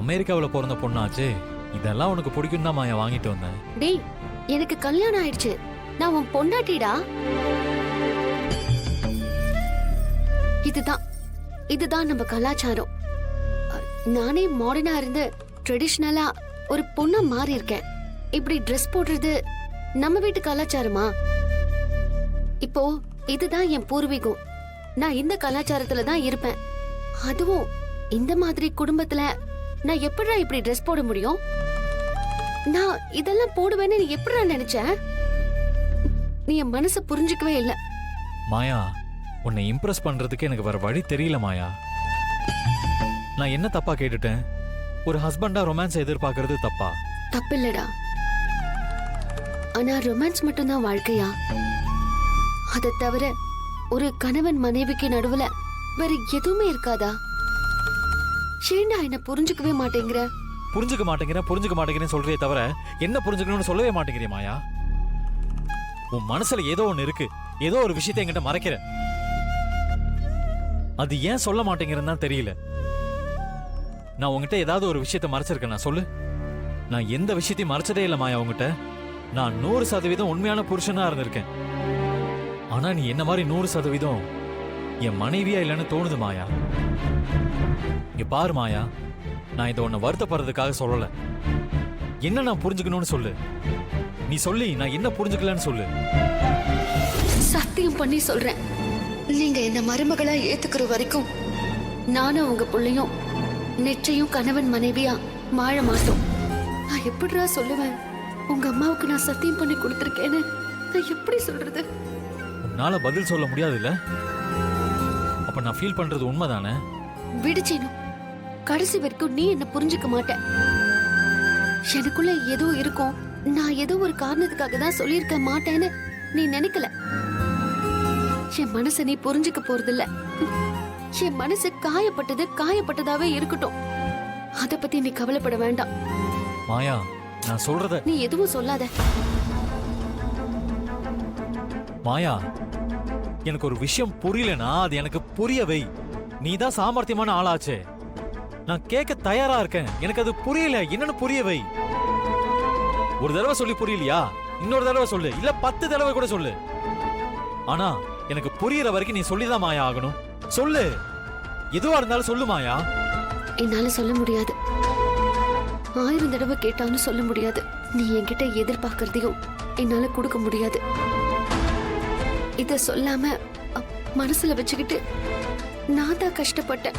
அமெரிக்காவில் பிறந்த பொண்ணாச்சு. இதெல்லாம் உனக்கு பிடிக்கும் தான் மாயா வாங்கிட்டு வந்தேன். டேய், எனக்கு கல்யாணம் ஆயிடுச்சு. நான் உன் பொண்டாட்டிடா. இதுதான் நம்ம கலாச்சாரம். நானே மாடர்னா இருந்து ட்ரெடிஷனலா ஒரு பொண்ணா மாறி இருக்கேன். இப்படி ட்ரெஸ் போடுறது நம்ம வீட்டு கலாச்சாரமா? இப்போ இதுதான் என் பூர்வீகம். நான் இந்த கலாச்சாரத்துல தான் இருப்பேன். அதுவும் இந்த மாதிரி குடும்பத்துல நான் எப்படிடா இப்படி ட்ரெஸ் போட முடியும்? நான் இதெல்லாம் போடுவேன்னு நீ எப்படிடா நினைச்ச? நீ என் மனசை புரிஞ்சுக்கவே இல்லை. மாயா, உன்னை இம்ப்ரெஸ் பண்றதுக்கு எனக்கு வேற வழி தெரியல மாயா. நான் என்ன தப்பா கேட்டுட்டேன்? ஒரு ஹஸ்பண்டா ரொமான்ஸ் எதிர்பார்க்கறது தப்பா? தப்பில்லடா. ஆனா ரொமான்ஸ் மட்டும்தான் வாழ்க்கையா? அதை தவிர ஒரு கணவன் மனைவிக்கு நடுவுல வேற எதுவுமே இருக்காதா? ஏண்டா என்ன புரிஞ்சுக்கவே மாட்டேங்கிற? புரிஞ்சுக்க மாட்டேங்கிறேன்னு சொல்றே தவிர என்ன புரிஞ்சுக்கணும்னு சொல்லவே மாட்டேங்கிறிய மாயா. உன் மனசுல ஏதோ ஒண்ணு இருக்கு. ஏதோ ஒரு விஷயத்தை என்கிட்ட மறைக்கிற. அது ஏன் சொல்ல மாட்டேங்கிறேன்னு தான் தெரியல. நான் உங்ககிட்ட ஏதாவது ஒரு விஷயத்த மறைச்சிருக்கேன். நான் சொல்லு. நான் எந்த விஷயத்தையும் மறைச்சதே இல்லை மாயா உங்ககிட்ட. நான் 100% உண்மையான புருஷனா இருந்திருக்கேன். ஆனா நீ என்ன மாதிரி 100% என் மனைவியா இல்லைன்னு தோணுது மாயா. இங்க பாரு மாயா, நான் இதை உன்னை வருத்தப்படுறதுக்காக சொல்லல. என்ன நான் புரிஞ்சுக்கணும்னு சொல்லு. நீ சொல்லி நான் என்ன புரிஞ்சுக்கலன்னு சொல்லு. சத்தியம் பண்ணி சொல்றேன், நீங்க என்ன மருமகளா ஏத்துக்கிற வரைக்கும் நானும் உங்க பிள்ளையும் நிச்சயம் கணவன் மனைவியா வாழ மாட்டோம். நான் எப்படிடா சொல்லுவேன்? உங்க அம்மாவுக்கு நான் சத்தியம் பண்ணி கொடுத்திருக்கேன்னு நான் எப்படி சொல்றது? உன்னால பதில் சொல்ல முடியாது இல்ல? அப்ப நான் ஃபீல் பண்றது உண்மைதானே? விடுச்சேனு, கடைசி வரைக்கும் நீ என்ன புரிஞ்சுக்க மாட்ட. எனக்குள்ள ஏதோ இருக்கும். நான் ஏதோ ஒரு காரணத்துக்காக தான் சொல்லியிருக்க மாட்டேன்னு நீ நினைக்கல. என் மனசை நீ புரிஞ்சுக்க போறதில்ல. என் மனசு காயப்பட்டதாவே இருக்கட்டும். அத பத்தி நீ கவலைப்பட வேண்டாம். மாயா, நான் சொல்றத நீ எதுவும் சொல்லாத. மாயா, எனக்கு ஒரு விஷயம் புரியலனா அது எனக்கு புரிய வை. நீ தான் சாமர்த்தியமான ஆளாச்சே. நான் கேட்க தயாரா இருக்கேன். எனக்கு அது புரியல. என்னன்னு புரிய வை. ஒரு தடவை சொல்லி புரியலையா? இன்னொரு தடவை சொல்லு. இல்ல 10 தடவை கூட சொல்லு. ஆனா எனக்கு புரியற வரைக்கும் நீ சொல்லிதான் மாயா ஆகணும். சொல்லு. எதுவா இருந்தாலும் சொல்லு மாயா. என்னால சொல்ல முடியாது. 1000 தடவை கேட்டாலும் சொல்ல முடியாது. நீ என்கிட்ட எதிர்பார்க்கறதையும் என்னால கொடுக்க முடியாது. இத சொல்லாம மனசுல வச்சுக்கிட்டு நான் தான் கஷ்டப்பட்டேன்.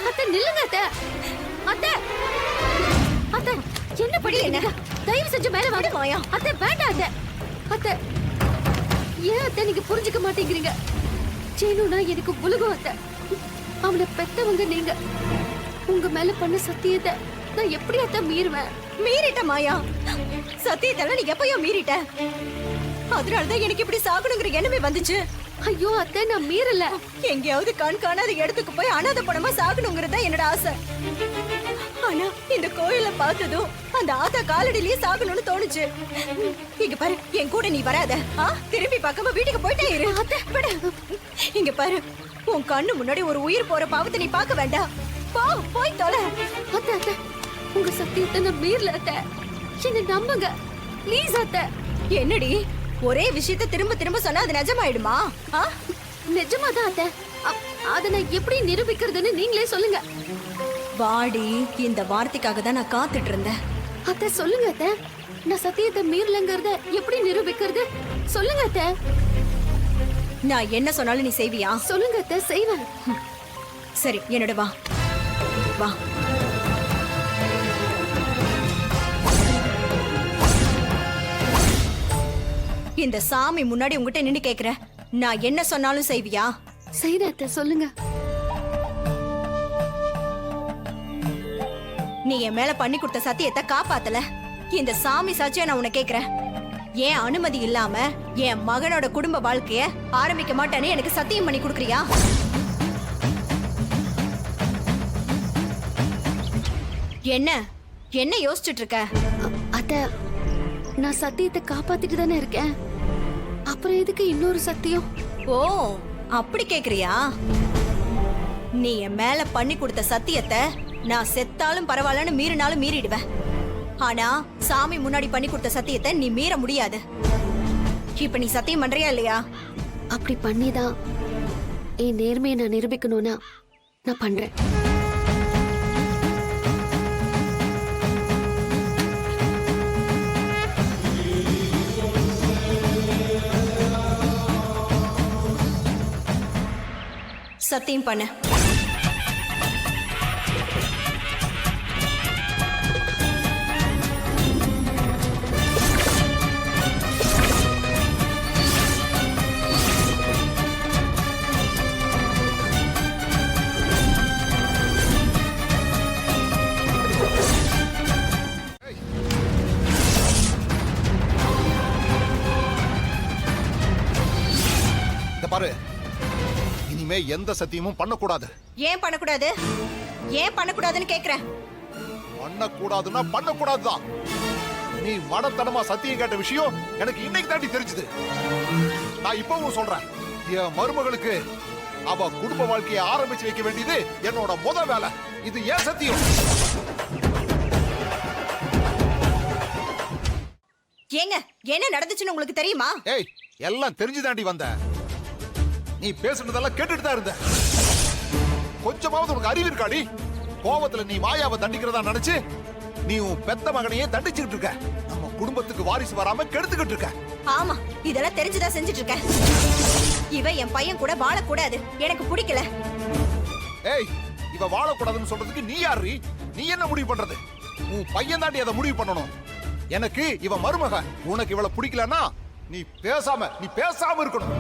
அத்தை நில்லுங்க அத்தை. அத்தை அத்தை என்ன பண்ணீங்க? தயவு செஞ்சு மேல வாங்க. மாயா அத்தை வேண்டாம். அத்தை அத்தை ஏன் அத்தை நீங்க புரிஞ்சுக்க மாட்டேங்கிறீங்க? சீனுனா எனக்கு உலகம் அத்தை. அவனை பெத்தவங்க நீங்க. உங்க மேல பண்ண சத்தியத்தை நான் எப்படி அத்தை மீறுவேன்? மீறிட்ட மாயா. சத்தியத்தெல்லாம் நீ எப்பயோ மீறிட்ட. அதனாலதான் எனக்கு இப்படி சாகணுங்கிற எண்ணமே வந்துச்சு. ஐயோ அத்தை, நான் மீறல. எங்கேயாவது கண் காணாத இடத்துக்கு போய் அனாதை பணமா சாகணுங்கிறதா என்னோட ஆசை. ஆனா இந்த கோயில பார்த்ததும் அந்த ஆத்தா காலடியிலேயே சாகணும்னு தோணுச்சு. இங்க பாரு, என் கூட நீ வராத. திரும்பி பார்க்காம வீட்டுக்கு போயிட்டே இரு. இங்க பாரு, உன் கண்ணு முன்னாடி ஒரு உயிர் போற பாவத்தை நீ பார்க்க வேண்டாம். போ, போய் தொலை. அத்தை அத்தை, உங்க சத்தியத்தை நான் மீறல அத்தை. என்ன நம்புங்க ப்ளீஸ் அத்தை. என்னடி ஒரே விஷயத்தை திரும்ப திரும்ப சொன்னா அது நிஜமாயிடுமா? நிஜமாதான் அத்தை. அத நான் எப்படி நிரூபிக்கிறதுன்னு நீங்களே சொல்லுங்க. வாடி, இந்த வார்த்தைக்காக தான் நான் காத்துட்டு இருந்தேன். அத்தை சொல்லுங்க அத்தை. நான் சத்தியத்தை மீறலங்கறத எப்படி நிரூபிக்கிறது? சொல்லுங்க அத்தை. நான் என்ன சொன்னாலும் நீ செய்வியா? சொல்லுங்க அத்தை, செய்வேன். சரி, என்னோட வா வா. இந்த சாமி முன்னாடி உங்ககிட்ட நின்னு கேக்குற, நான் என்ன சொன்னாலும் செய்வியா? செய்றேன் அத்தை, சொல்லுங்க. நீ என் மேல பண்ணி கொடுத்த சத்தியத்தை காப்பாத்தல. இந்த சாமி சாட்சியா நான் உன்னை கேக்குறேன். ஏன் அனுமதி இல்லாம என் மகனோட குடும்ப வாழ்க்கைய ஆரம்பிக்க மாட்டேன்னு எனக்கு சத்தியம் பண்ணி கொடுக்கறியா? என்ன என்ன யோசிச்சுட்டு இருக்க? அத்தை, நான் சத்தியத்தை காப்பாத்திட்டு தானே இருக்கேன். அப்புறம் எதுக்கு இன்னொரு சத்தியம்? ஓ, அப்படி கேக்குறியா? நீ என் மேல பண்ணி கொடுத்த சத்தியத்தை நான் செத்தாலும் பரவாயில்லன்னு மீறினாலும் மீறிடுவேன். ஆனா சாமி முன்னாடி பண்ணி கொடுத்த சத்தியத்தை நீ மீற முடியாது. இப்ப நீ சத்தியம் பண்றியா இல்லையா? அப்படி பண்ணிதான் என் நேர்மையை நான் நிரூபிக்கணும்னா நான் பண்றேன். சத்தியம் பண்ணு. பாரு, இனிமே எந்த சத்தியமும் பண்ணக்கூடாது. ஏன் பண்ணக்கூடாது? ஏன் பண்ணக்கூடாதுன்னு கேக்குறேன். பண்ணக்கூடாதுன்னா பண்ணக்கூடாதுதான். நீ மடத்தனமா சத்தியம் கேட்ட விஷயம் எனக்கு இன்னைக்கு தாண்டி தெரிஞ்சது. நான் இப்பவும் சொல்றேன், என் மருமகளுக்கு அவ குடும்ப வாழ்க்கையை ஆரம்பிச்சு வைக்க வேண்டியது என்னோட முத வேலை. இது ஏன் சத்தியம்? ஏங்க என்ன நடந்துச்சுன்னு உங்களுக்கு தெரியுமா? ஏய், எல்லாம் தெரிஞ்சுதாண்டி வந்த. நீ பேசுனதெல்லாம் கேட்டுட்டு தான் இருந்த. கொஞ்சமாவது உனக்கு அறிவு இருக்காடி? கோவத்துல நீ மாயாவை தண்டிக்கிறதா நினைச்சு நீ உன் பெத்த மகனையே தண்டிச்சுக்கிட்டு இருக்க. நம்ம குடும்பத்துக்கு வாரிசு வராம கெடுத்துக்கிட்டு இருக்க. ஆமா, இதெல்லாம் தெரிஞ்சுதான் செஞ்சுட்டு இருக்க. இவ என் பையன் கூட வாழக்கூடாது, எனக்கு பிடிக்கல. ஏய், இவ வாழக்கூடாதுன்னு சொல்றதுக்கு நீ யாரு? நீ என்ன முடிவு பண்றது? உன் பையன் தாண்டி அதை முடிவு பண்ணணும். எனக்கு இவ மருமக. உனக்கு இவளை பிடிக்கலன்னா நீ பேசாம இருக்கணும்.